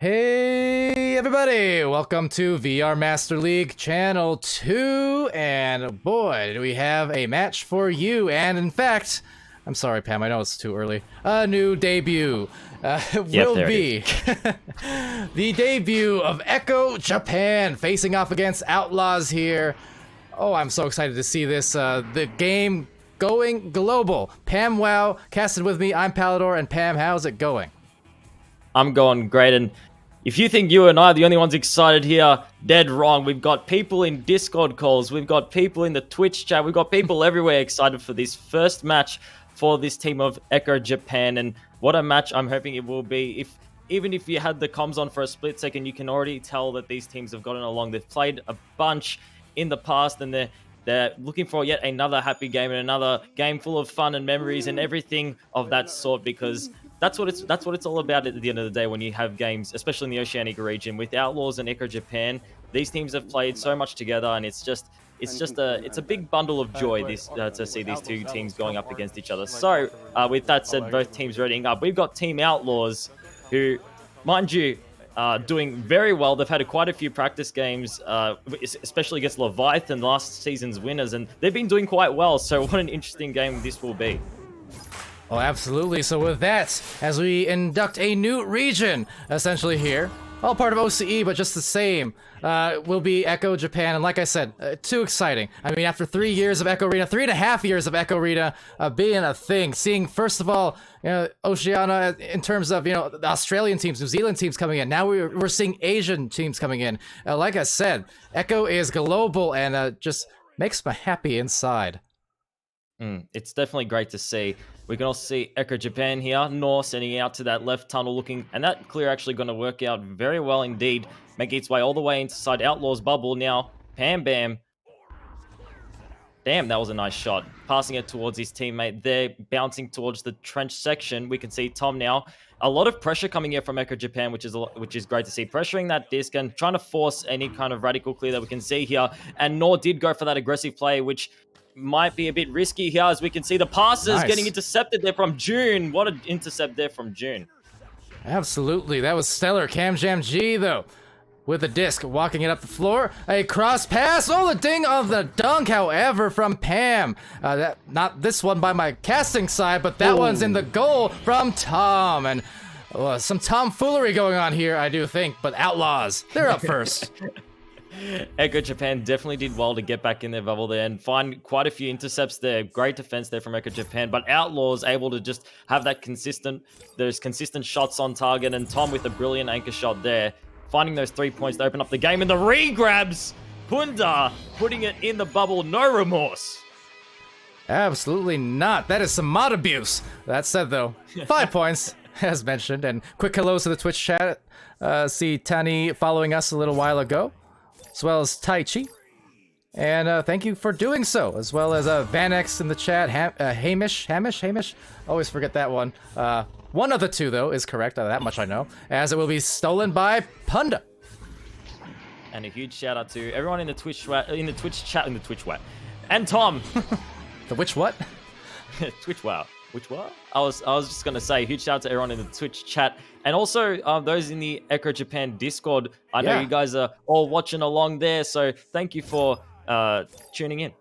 Hey everybody, welcome to VR Master League Channel 2, and boy, do we have a match for you, and in fact, I'm sorry Pam, I know it's too early, a new debut will be the debut of Echo Japan facing off against Outlaws here. Oh, I'm so excited to see this, the game going global. PAMWOW, casted with me, I'm Palidore, and Pam, how's it going? I'm going great, and if you think you and I are the only ones excited here, dead wrong. We've got people in Discord calls, we've got people in the Twitch chat, we've got people everywhere excited for this first match for this team of Echo Japan, and what a match I'm hoping it will be. Even if you had the comms on for a split second, you can already tell that these teams have gotten along. They've played a bunch in the past, and they're looking for yet another happy game and another game full of fun and memories and everything of that sort, because that's what it's all about at the end of the day when you have games, especially in the Oceanic region. With Outlaws and Echo Japan, these teams have played so much together, and it's a big bundle of joy to see these two teams going up against each other. So with that said, both teams readying up. We've got Team Outlaws, who, mind you, doing very well. They've had quite a few practice games, especially against Leviathan, last season's winners, and they've been doing quite well. So what an interesting game this will be. Oh, absolutely. So with that, as we induct a new region, essentially here, all part of OCE, but just the same, will be Echo Japan. And like I said, too exciting. I mean, after 3 years of Echo Arena, 3.5 years of Echo Arena being a thing, seeing, first of all, Oceania in terms of, the Australian teams, New Zealand teams coming in. Now we're seeing Asian teams coming in. Like I said, Echo is global and just makes me happy inside. It's definitely great to see. We can also see Echo Japan here, North sending out to that left tunnel looking, and that clear actually going to work out very well indeed, making its way all the way inside Outlaws bubble now. Pam Bam. Damn, that was a nice shot. Passing it towards his teammate there, bouncing towards the trench section. We can see Tom now. A lot of pressure coming here from Echo Japan, which is great to see. Pressuring that disc and trying to force any kind of radical clear that we can see here. And Nor did go for that aggressive play, which might be a bit risky here, as we can see the passes getting intercepted there from June. What an intercept there from June. Absolutely, that was stellar. Cam G, though, with the disc, walking it up the floor. A cross pass. Oh, the ding of the dunk, however, from Pam. Not this one by my casting side, but that one's in the goal from Tom. And some tomfoolery going on here, I do think. But Outlaws, they're up first. Echo Japan definitely did well to get back in their bubble there and find quite a few intercepts there. Great defense there from Echo Japan, but Outlaws able to just have those consistent shots on target, and Tom with a brilliant anchor shot there, finding those 3 points to open up the game, and the re-grabs, Punda putting it in the bubble, no remorse. Absolutely not. That is some mod abuse. That said, though, 5 points, as mentioned, and quick hellos to the Twitch chat. See Tani following us a little while ago, as well as Taichi. And thank you for doing so, as well as Vanex in the chat, Hamish, always forget that one. One of the two, though, is correct, that much I know, as it will be stolen by Punda. And a huge shout out to everyone in the Twitch chat, and Tom. The which what? Twitch wow. Which what? I was just gonna say huge shout out to everyone in the Twitch chat, and also those in the Echo Japan Discord. I know you guys are all watching along there, so thank you for tuning in.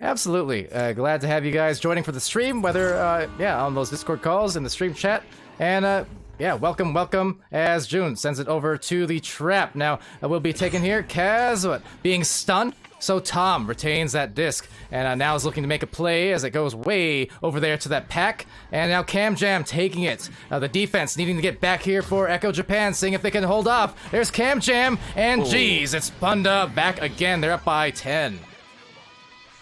Absolutely, glad to have you guys joining for the stream, whether on those Discord calls in the stream chat, and welcome as June sends it over to the trap. Now we'll be taking here Kaz being stunned. So Tom retains that disc, and now is looking to make a play as it goes way over there to that pack. And now Cam Jam taking it. The defense needing to get back here for Echo Japan, seeing if they can hold off. There's Cam Jam, and geez, it's Punda back again. They're up by 10.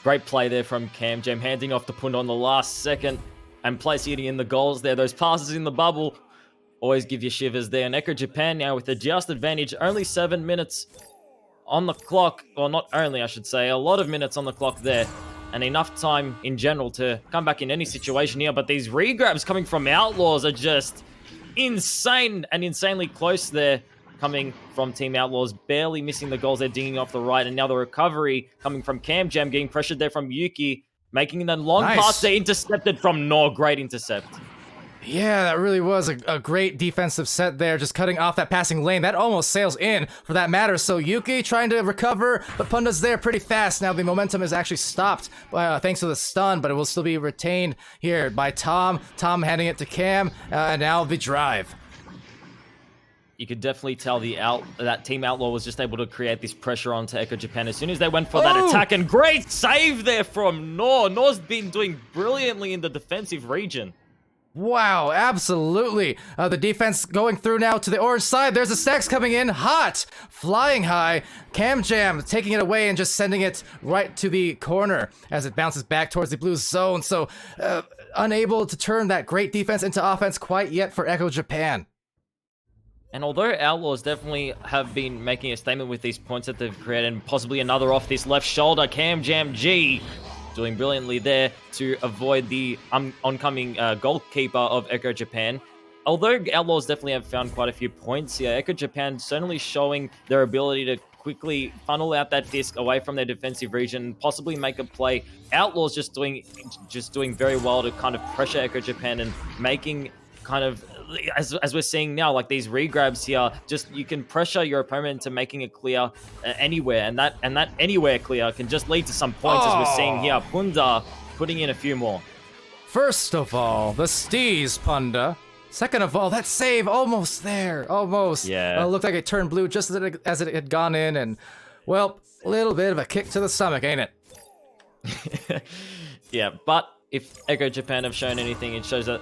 Great play there from Cam Jam, handing off to Punda on the last second, and placing it in the goals there. Those passes in the bubble always give you shivers there. And Echo Japan now with a just advantage, only 7 minutes on the clock, or not only, I should say, a lot of minutes on the clock there, and enough time in general to come back in any situation here. But these re-grabs coming from Outlaws are just insane and insanely close there, coming from Team Outlaws, barely missing the goals. They're dinging off the right, and now the recovery coming from Cam Jam, getting pressured there from Yuki, making that long pass there, intercepted from Nor. Great intercept. Yeah, that really was a great defensive set there, just cutting off that passing lane. That almost sails in for that matter. So Yuki trying to recover, but Punda's there pretty fast. Now the momentum is actually stopped thanks to the stun, but it will still be retained here by Tom. Tom handing it to Cam, and now the drive. You could definitely tell that Team Outlaw was just able to create this pressure onto Echo Japan as soon as they went for that attack. And great save there from Nor. Nor's been doing brilliantly in the defensive region. Wow, absolutely. The defense going through now to the orange side. There's the stacks coming in hot, flying high. Cam Jam taking it away and just sending it right to the corner as it bounces back towards the blue zone. So unable to turn that great defense into offense quite yet for Echo Japan. And although Outlaws definitely have been making a statement with these points that they've created, and possibly another off this left shoulder, Cam Jam G doing brilliantly there to avoid the oncoming goalkeeper of Echo Japan. Although Outlaws definitely have found quite a few points here, Echo Japan certainly showing their ability to quickly funnel out that disc away from their defensive region, possibly make a play. Outlaws just doing very well to kind of pressure Echo Japan and making kind of, as we're seeing now, like these regrabs here, just you can pressure your opponent into making a clear anywhere, and that anywhere clear can just lead to some points, as we're seeing here. Punda putting in a few more. First of all, the Steez, Punda. Second of all, that save almost there, almost. Yeah. Looked like it turned blue just as it had gone in, and well, a little bit of a kick to the stomach, ain't it? Yeah, but if Echo Japan have shown anything, it shows that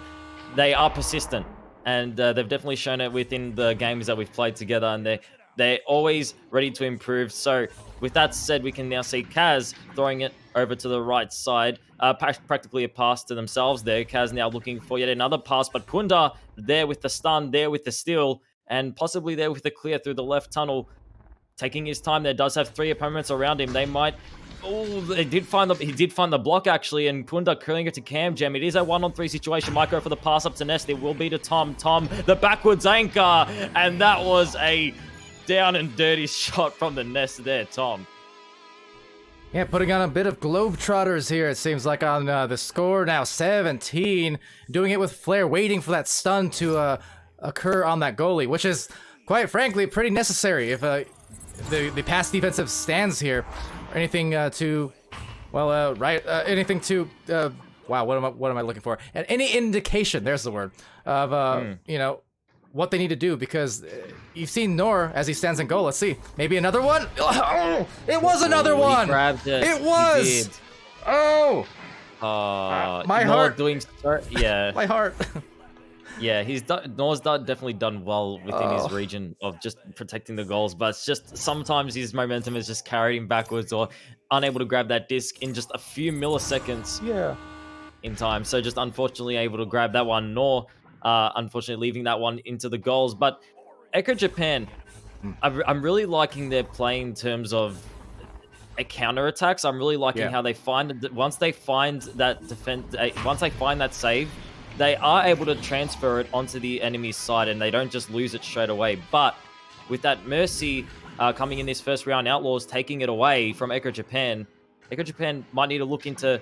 they are persistent, and they've definitely shown it within the games that we've played together, and they're always ready to improve. So with that said, we can now see Kaz throwing it over to the right side, practically a pass to themselves there. Kaz now looking for yet another pass, but Punda there with the stun, there with the steal, and possibly there with the clear through the left tunnel, taking his time there. Does have 3 opponents around him. They might... Oh, he did find the block, actually, and Punda curling it to Cam Jam. It is a 1-on-3 situation. Might go for the pass up to Nest. It will be to Tom. Tom, the backwards anchor, and that was a down and dirty shot from the Nest there, Tom. Yeah, putting on a bit of Globetrotters here, it seems like, on the score now, 17. Doing it with flair, waiting for that stun to occur on that goalie, which is, quite frankly, pretty necessary if the pass defensive stands here. Anything anything to, wow, what am I looking for? And any indication, there's the word, of, you know, what they need to do, because you've seen Nor as he stands in goal. Let's see, maybe another one? Oh, it was another one! He grabbed it. It was! He did. Oh! My heart. Yeah. My heart. Yeah, Nor's definitely done well within his region of just protecting the goals, but it's just sometimes his momentum has just carried him backwards, or unable to grab that disc in just a few milliseconds in time. So just unfortunately able to grab that one, Nor unfortunately leaving that one into the goals. But Echo Japan, I'm really liking their play in terms of counterattacks. I'm really liking how they find once they find that save, they are able to transfer it onto the enemy's side, and they don't just lose it straight away. But with that Mercy coming in this first round, Outlaws taking it away from Echo Japan might need to look into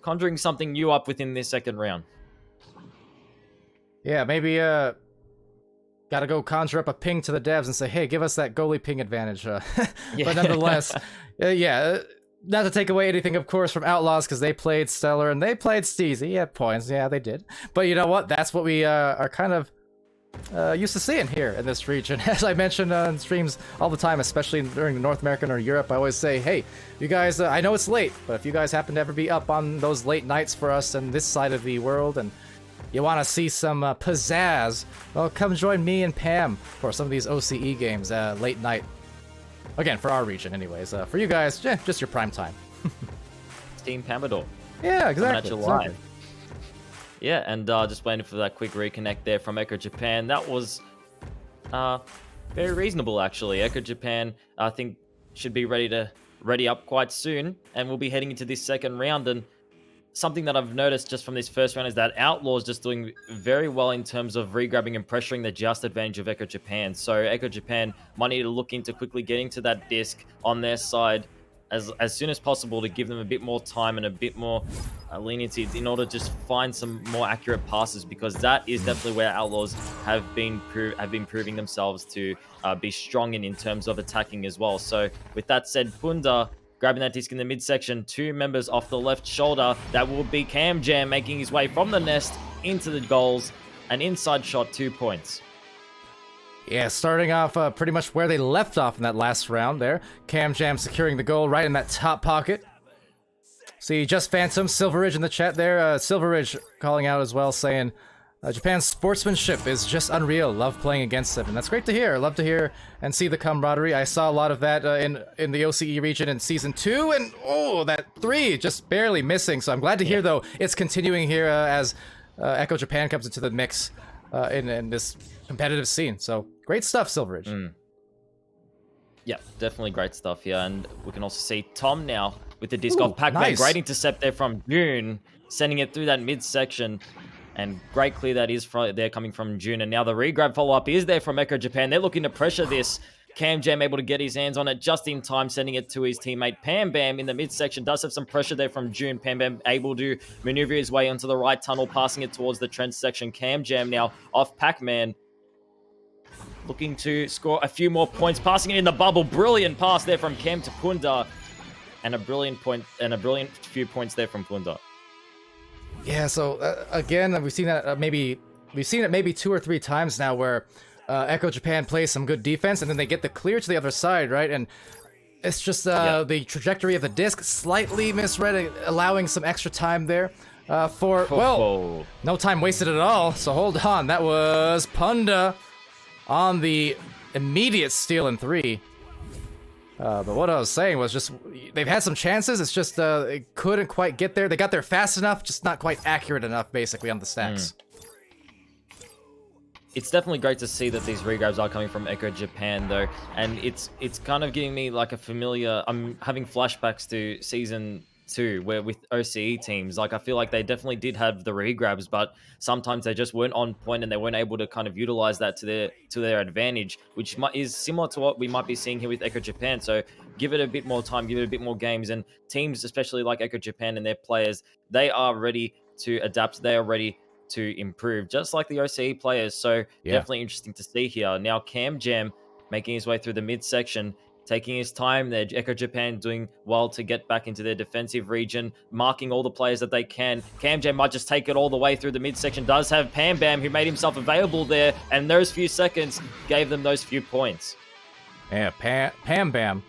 conjuring something new up within this second round. Yeah, maybe gotta go conjure up a ping to the devs and say, hey, give us that goalie ping advantage. But nonetheless, not to take away anything, of course, from Outlaws, because they played stellar and they played steezy. Yeah, points. Yeah, they did. But you know what? That's what we are kind of used to seeing here in this region. As I mentioned on streams all the time, especially during the North American or Europe, I always say, hey, you guys, I know it's late, but if you guys happen to ever be up on those late nights for us on this side of the world, and you want to see some pizzazz, well, come join me and Pam for some of these OCE games late night. Again, for our region, anyways. For you guys, just your prime time. Team Palidore. Yeah, exactly. Live. Yeah, and just waiting for that quick reconnect there from Echo Japan. That was very reasonable, actually. Echo Japan, I think, should be ready up quite soon, and we'll be heading into this second round. And something that I've noticed just from this first round is that Outlaws just doing very well in terms of regrabbing and pressuring the just advantage of Echo Japan. So Echo Japan might need to look into quickly getting to that disc on their side, as soon as possible to give them a bit more time and a bit more leniency in order to just find some more accurate passes, because that is definitely where Outlaws have been proving themselves to be strong in terms of attacking as well. So with that said, Punda grabbing that disc in the midsection, 2 members off the left shoulder. That will be KamJam making his way from the nest into the goals. An inside shot, 2 points. Yeah, starting off pretty much where they left off in that last round there. KamJam securing the goal right in that top pocket. See, Just Phantom, Silverridge in the chat there. Silverridge calling out as well, saying, Japan's sportsmanship is just unreal. Love playing against them. And that's great to hear. Love to hear and see the camaraderie. I saw a lot of that in the OCE region in Season 2. And, oh, that 3 just barely missing. So I'm glad to hear, though, it's continuing here as Echo Japan comes into the mix in this competitive scene. So great stuff, Silverridge. Yeah, definitely great stuff here. And we can also see Tom now with the disc off Pac-Man. Nice. Great intercept there from June, sending it through that midsection. And great clear that is there coming from June. And now the regrab follow-up is there from Echo Japan. They're looking to pressure this. KamJam able to get his hands on it just in time, sending it to his teammate PamBam in the midsection. Does have some pressure there from June. PamBam able to maneuver his way onto the right tunnel, passing it towards the trench section. KamJam now off Pac-Man, looking to score a few more points, passing it in the bubble. Brilliant pass there from Cam to Punda, and a brilliant few points there from Punda. Yeah, so again, we've seen that maybe 2 or 3 times now where Echo Japan plays some good defense and then they get the clear to the other side, right? And it's just the trajectory of the disc slightly misread, allowing some extra time there well, no time wasted at all. So hold on, that was Punda on the immediate steal in 3. But what I was saying was just, they've had some chances, it's just they couldn't quite get there. They got there fast enough, just not quite accurate enough, basically, on the stacks. It's definitely great to see that these regrabs are coming from Echo Japan, though. And it's kind of giving me like a familiar... I'm having flashbacks to Season 2, where with OCE teams, like I feel like they definitely did have the regrabs, but sometimes they just weren't on point and they weren't able to kind of utilize that to their advantage, which is similar to what we might be seeing here with Echo Japan. So give it a bit more time, give it a bit more games, and teams, especially like Echo Japan and their players, they are ready to adapt, they are ready to improve, just like the OCE players. So definitely interesting to see here. Now KamJam making his way through the midsection, taking his time there. Echo Japan doing well to get back into their defensive region, marking all the players that they can. KamJam might just take it all the way through the midsection. Does have PamBam, who made himself available there, and those few seconds gave them those few points. Yeah, PamBam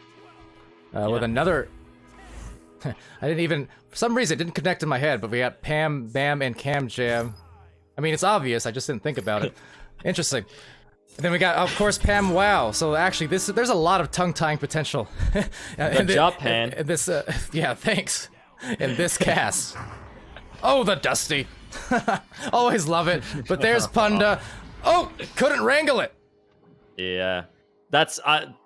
with another... I didn't even... For some reason, it didn't connect in my head, but we got PamBam and KamJam. I mean, it's obvious, I just didn't think about it. Interesting. And then we got, of course, PAMWOW. So actually, there's a lot of tongue-tying potential. Japan. Yeah, thanks. In this cast. Oh, the Dusty. Always love it. But there's Punda. Oh, couldn't wrangle it. Yeah. That's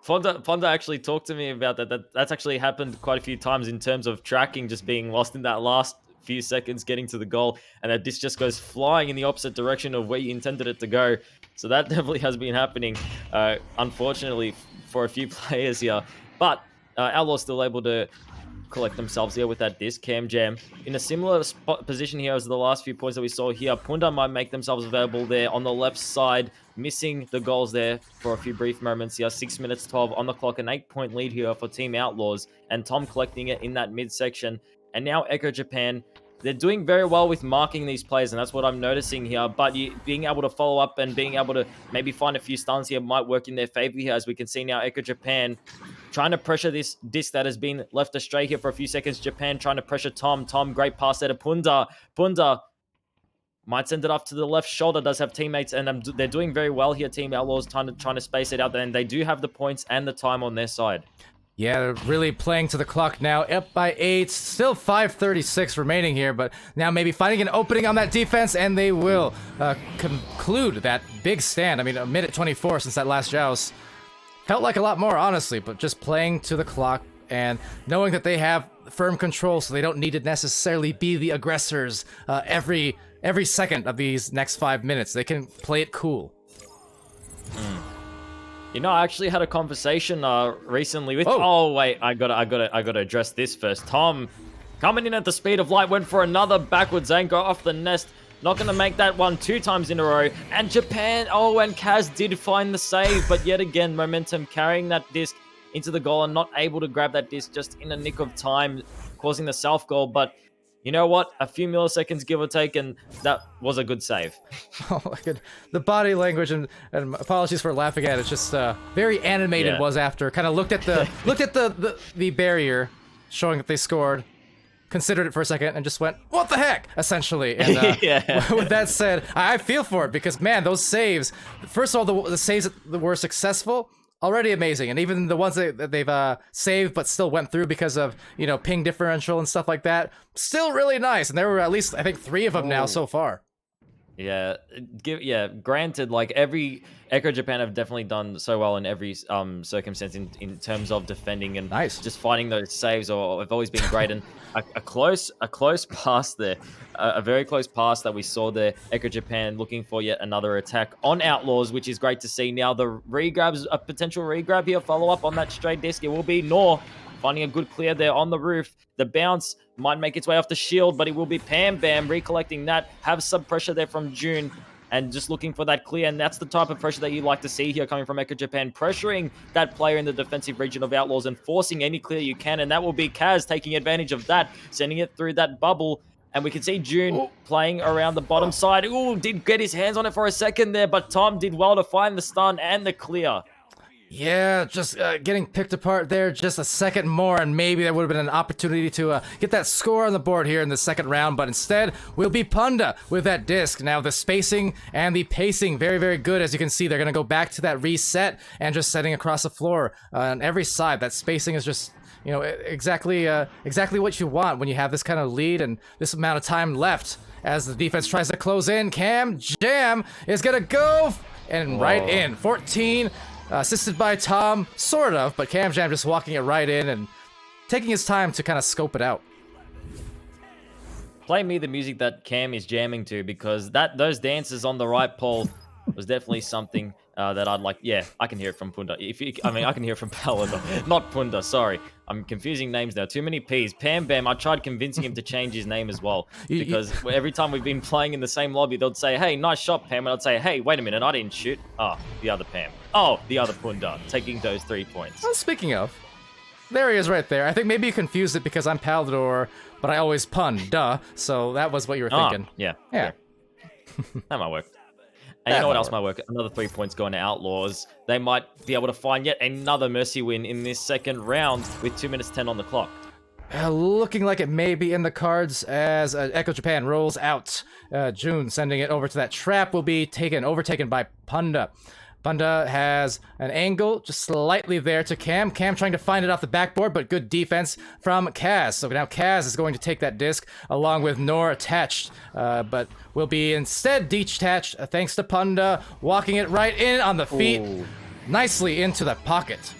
Fonda actually talked to me about that. That's actually happened quite a few times in terms of tracking, just being lost in that last few seconds getting to the goal, and that disc just goes flying in the opposite direction of where you intended it to go. So that definitely has been happening, unfortunately, for a few players here. But Outlaws still able to collect themselves here with that disc. KamJam in a similar position here as the last few points that we saw here. Punda might make themselves available there on the left side, missing the goals there for a few brief moments here. 6 minutes 12 on the clock, an 8-point lead here for Team Outlaws, and Tom collecting it in that midsection. And now Echo Japan, they're doing very well with marking these players, and that's what I'm noticing here. But being able to follow up and being able to maybe find a few stuns here might work in their favor here, as we can see now Echo Japan trying to pressure this disc that has been left astray here for a few seconds. Japan trying to pressure Tom. Tom, great pass there to Punda. Punda might send it off to the left shoulder, does have teammates, and they're doing very well here, Team Outlaws, trying to space it out there, and they do have the points and the time on their side. Yeah, they're really playing to the clock now, up by 8, still 5:36 remaining here, but now maybe finding an opening on that defense, and they will conclude that big stand. I mean, a minute 24 since that last joust. Felt like a lot more, honestly, but just playing to the clock and knowing that they have firm control, so they don't need to necessarily be the aggressors every second of these next 5 minutes. They can play it cool. You know, I actually had a conversation recently with. Oh. Oh wait, I gotta address this first. Tom, coming in at the speed of light, went for another backwards anchor off the nest. Not gonna make that one 2 times in a row. And Japan. Oh, and Kaz did find the save, but yet again, momentum carrying that disc into the goal and not able to grab that disc just in a nick of time, causing the self goal. But you know what? A few milliseconds, give or take, and that was a good save. Oh my god, the body language and apologies for laughing at it. It's just very animated. Yeah. Was after kind of looked at the barrier, showing that they scored, considered it for a second, and just went, "What the heck?" Essentially. And Yeah. with that said, I feel for it because man, those saves. First of all, the saves that were successful. Already amazing, and even the ones that they've saved but still went through because of ping differential and stuff like that, still really nice. And there were at least I think 3 of them now so far. Yeah, granted, like every Echo Japan have definitely done so well in every circumstance in terms of defending and Nice. just finding those saves, or have always been great. And a close pass there, a very close pass that we saw there. Echo Japan looking for yet another attack on Outlaws, which is great to see. Now the regrabs, a potential regrab here, follow up on that straight disc. It will be Nor finding a good clear there on the roof. The bounce might make its way off the shield, but it will be Pam Bam recollecting that. Have some pressure there from June and just looking for that clear. And that's the type of pressure that you like to see here coming from Echo Japan, pressuring that player in the defensive region of Outlaws and forcing any clear you can. And that will be Kaz taking advantage of that, sending it through that bubble. And we can see June playing around the bottom side. Ooh, did get his hands on it for a second there, but Tom did well to find the stun and the clear. Yeah, just getting picked apart there just a second more, and maybe there would have been an opportunity to get that score on the board here in the second round, but instead will be Punda with that disc. Now the spacing and the pacing, very, very good. As you can see, they're going to go back to that reset and just setting across the floor on every side. That spacing is just, exactly what you want when you have this kind of lead and this amount of time left. As the defense tries to close in, Cam Jam is going to go and right in. 14. Assisted by Tom, sort of, but Cam Jam just walking it right in and taking his time to kind of scope it out. Play me the music that Cam is jamming to, because those dances on the right pole was definitely something that I'd like. Yeah, I can hear it from Punda. I can hear it from Palidore, not Punda. Sorry, I'm confusing names now. Too many P's. Pam Bam. I tried convincing him to change his name as well, because every time we've been playing in the same lobby, they'd say, "Hey, nice shot, Pam," and I'd say, "Hey, wait a minute, I didn't shoot." Oh, the other Pam. Oh, the other Punda taking those 3 points. Well, speaking of, there he is right there. I think maybe you confused it because I'm Palidore, but I always pun, duh. So that was what you were thinking. Yeah. Yeah. That might work. And you know what else might work? Another 3 points going to Outlaws. They might be able to find yet another Mercy win in this second round with 2 minutes 10 on the clock. Looking like it may be in the cards as Echo Japan rolls out. June sending it over to that trap will be overtaken by Punda. Punda has an angle just slightly there to Cam. Cam trying to find it off the backboard, but good defense from Kaz. So now Kaz is going to take that disc along with Nor attached, but will be instead detached thanks to Punda, walking it right in on the feet, nicely into the pocket.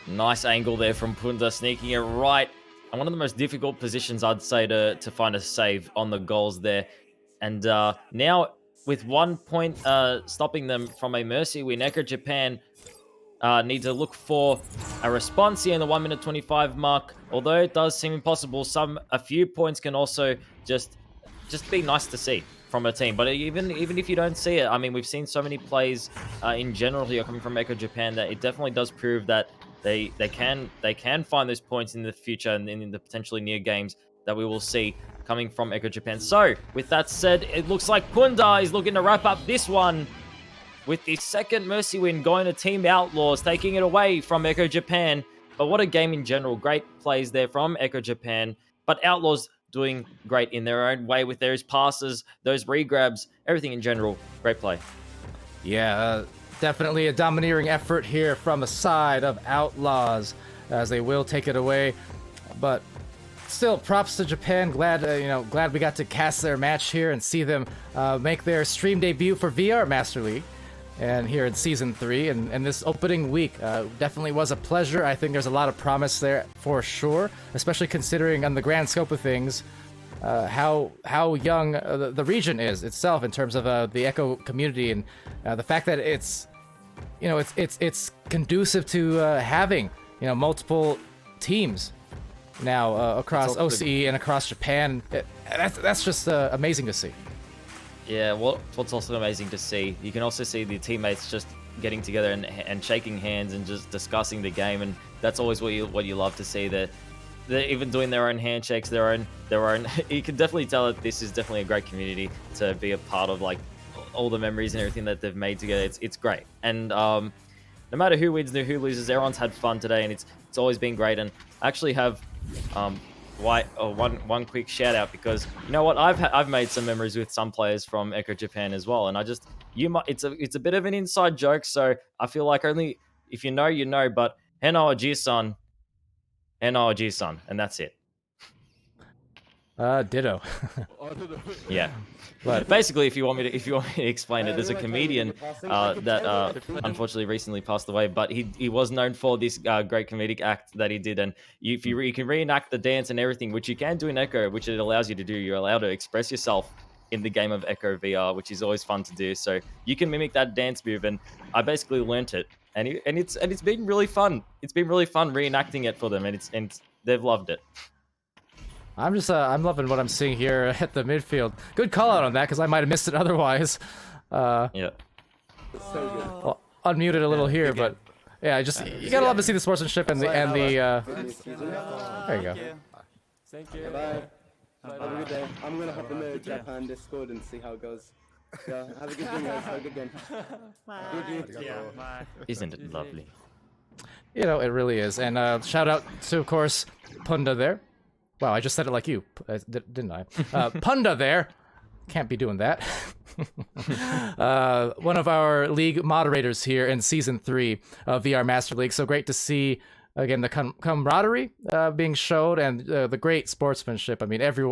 Nice angle there from Punda, sneaking it right. And one of the most difficult positions, I'd say, to find a save on the goals there. And now, with 1 point stopping them from a Mercy win, Echo Japan need to look for a response here in the 1 minute 25 mark. Although it does seem impossible, a few points can also just be nice to see from a team. But even if you don't see it, I mean, we've seen so many plays in general here coming from Echo Japan that it definitely does prove that they can find those points in the future and in the potentially near games that we will see coming from Echo Japan. So, with that said, it looks like Punda is looking to wrap up this one with the second Mercy win going to Team Outlaws, taking it away from Echo Japan. But what a game in general. Great plays there from Echo Japan. But Outlaws doing great in their own way with those passes, those regrabs, everything in general. Great play. Yeah, definitely a domineering effort here from the side of Outlaws as they will take it away. But still, props to Japan. Glad we got to cast their match here and see them make their stream debut for VR Master League, and here in Season 3 and this opening week. Definitely was a pleasure. I think there's a lot of promise there for sure, especially considering on the grand scope of things how young the region is itself in terms of the Echo community, and the fact that it's you know, it's conducive to having, you know, multiple teams now across OCE and across Japan. That's just amazing to see. Yeah, what's also amazing to see, you can also see the teammates just getting together and shaking hands and just discussing the game, and that's always what you love to see. They're even doing their own handshakes, their own. You can definitely tell that this is definitely a great community to be a part of, like all the memories and everything that they've made together. It's great, and no matter who wins, who loses, everyone's had fun today, and it's always been great. And I actually have one quick shout out, because you know what, I've made some memories with some players from Echo Japan as well, and it's a bit of an inside joke, so I feel like only if you know, you know, but Heno Oji-san, and that's it. Ditto. Yeah. But basically, if you want me to explain it, there's a comedian that unfortunately recently passed away, but he was known for this great comedic act that he did, and you can reenact the dance and everything, which you can do in Echo, which it allows you to do. You're allowed to express yourself in the game of Echo VR, which is always fun to do. So you can mimic that dance move, and I basically learnt it, and it's been really fun. It's been really fun reenacting it for them, and they've loved it. I'm loving what I'm seeing here at the midfield. Good call out on that, because I might have missed it otherwise. Yeah. Well, unmuted a little here, but yeah, you gotta love to see the sportsmanship and the there you go. Thank you. Bye. Have a good day. I'm gonna hop in the Japan Discord and see how it goes. Yeah, have a good day, guys. Have a good game. Bye. Isn't it lovely? You know, it really is. And shout out to, of course, Punda there. Wow, I just said it like you, didn't I? Punda there. Can't be doing that. One of our league moderators here in Season 3 of VR Master League. So great to see, again, the camaraderie being showed, and the great sportsmanship. I mean, every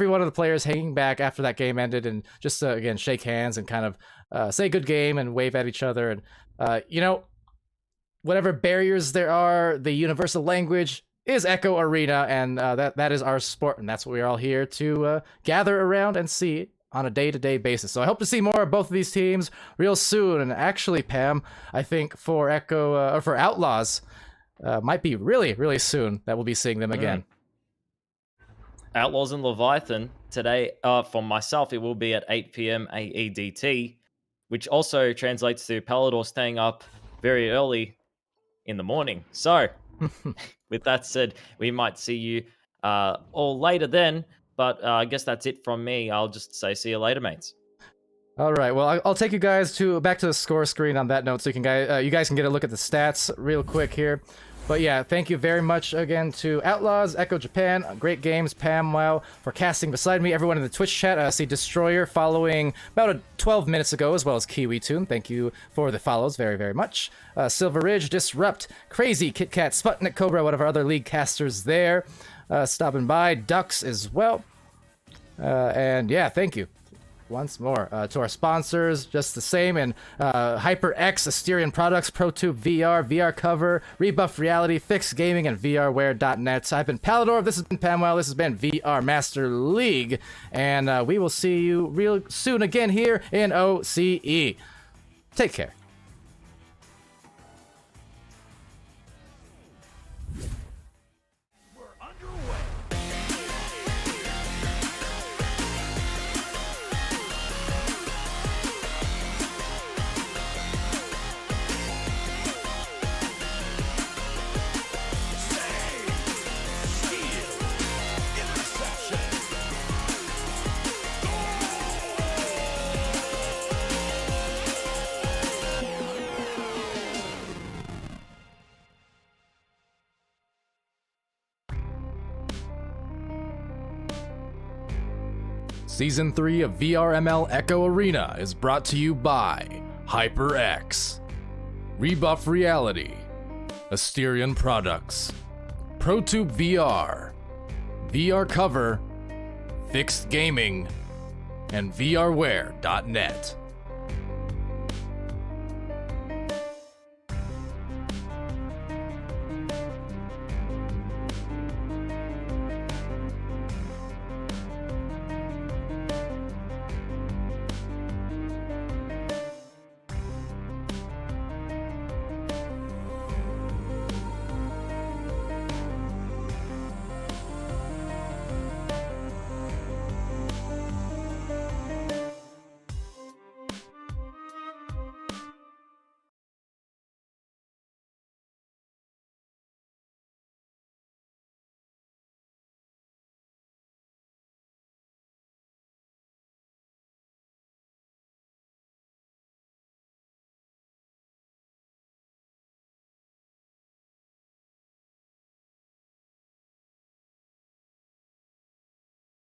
one of the players hanging back after that game ended and just, again, shake hands and kind of say good game and wave at each other. And, you know, whatever barriers there are, the universal language is Echo Arena, and that is our sport, and that's what we're all here to gather around and see on a day-to-day basis. So I hope to see more of both of these teams real soon. And actually, Pam, I think for Echo or for Outlaws, might be really, really soon that we'll be seeing them again. Outlaws and Leviathan today. For myself, it will be at 8 p.m. AEDT, which also translates to Palidore staying up very early in the morning. So, with that said, we might see you all later then. But I guess that's it from me. I'll just say see you later, mates. All right. Well, I'll take you guys back to the score screen on that note, so you guys can get a look at the stats real quick here. But yeah, thank you very much again to Outlaws, Echo Japan, Great Games, PAMWOW for casting beside me. Everyone in the Twitch chat, see Destroyer following about 12 minutes ago, as well as Kiwi Toon. Thank you for the follows very, very much. Silver Ridge, Disrupt, Crazy, Kit Kat, Sputnik, Cobra, one of our other league casters there, stopping by. Ducks as well. And yeah, thank you once more to our sponsors, just the same, and HyperX, Asterion Products, ProTube VR, VR Cover, Rebuff Reality, Fixed Gaming, and VRware.net. I've been Palidore, this has been PAMWOW, this has been VR Master League, and we will see you real soon again here in OCE. Take care. Season 3 of VRML Echo Arena is brought to you by HyperX, Rebuff Reality, Asterion Products, ProTube VR, VR Cover, Fixed Gaming, and VRware.net.